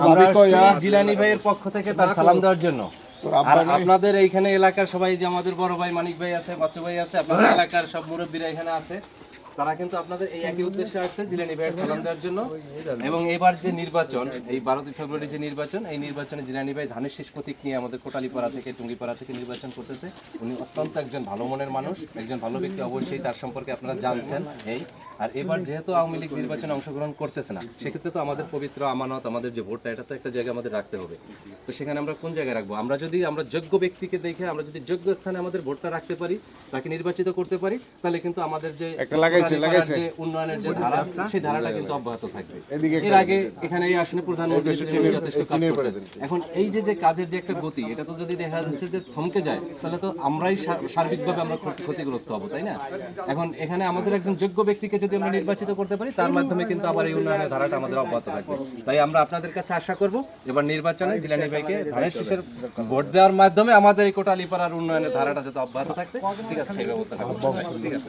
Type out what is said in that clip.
আমরা আসছি জিলানী ভাইয়ের পক্ষ থেকে তার সালাম দেওয়ার জন্য। আর আপনাদের এইখানে এলাকার সবাই, যে আমাদের বড় ভাই মানিক ভাই আছে, বাচ্চু ভাই আছে, আপনাদের এলাকার সব মুরব্বীরা এখানে আছে, তারা কিন্তু আপনাদের এই একই উদ্দেশ্যে আসছে জিলানী ভাইয়ের সালাম দেওয়ার জন্য। এবং এবার যে নির্বাচন, এই 12 ফেব্রুয়ারি যে নির্বাচন, এই নির্বাচনে জিলানী ভাই ধানের শীষ প্রতীক নিয়ে আমাদের কোটালীপাড়া থেকে, টুঙ্গিপাড়া থেকে নির্বাচন করতেছে। উনি অত্যন্ত একজন ভালো মনের মানুষ, একজন ভালো ব্যক্তি, অবশ্যই তার সম্পর্কে আপনারা জানছেন। আর এবার যেহেতু আওয়ামী লীগ নির্বাচনে অংশগ্রহণ করতেছে না, সেক্ষেত্রে তো আমাদের পবিত্র আমানত, আমাদের যে ভোটটা, এটা তো একটা জায়গায় আমাদের রাখতে হবে। তো সেখানে আমরা কোন জায়গায় রাখবো? আমরা যদি যোগ্য ব্যক্তিকে দেখে, আমরা যদি যোগ্য স্থানে আমাদের ভোটটা রাখতে পারি, তাকে নির্বাচিত করতে পারি, তাহলে কিন্তু আমাদের যে যে উন্নয়নের যে ধারা, সেই ধারাটা কিন্তু অব্যাহত থাকবে। এর আগে এখানে এই আসনে প্রধানমন্ত্রী যথেষ্ট কাজ করতেন। এখন এই যে কাজের যে একটা গতি, এটা তো যদি দেখা যাচ্ছে যে থমকে যায়, তাহলে তো আমরাই সার্বিকভাবে আমরা ক্ষতিগ্রস্ত হবো, তাই না? এখন এখানে আমাদের একজন যোগ্য ব্যক্তিকে যদি আমরা নির্বাচিত করতে পারি, তার মাধ্যমে কিন্তু আবার এই উন্নয়নের ধারাটা আমাদের অব্যাহত থাকবে। তাই আমরা আপনাদের কাছে আশা করব, এবার নির্বাচনে জিলানী ভাইকে ধানের শীষের ভোট দেওয়ার মাধ্যমে আমাদের এই কোটালীপাড়ার উন্নয়নের ধারাটা যাতে অব্যাহত থাকবে। ঠিক আছে, সেই ব্যবস্থা করবো। ঠিক আছে।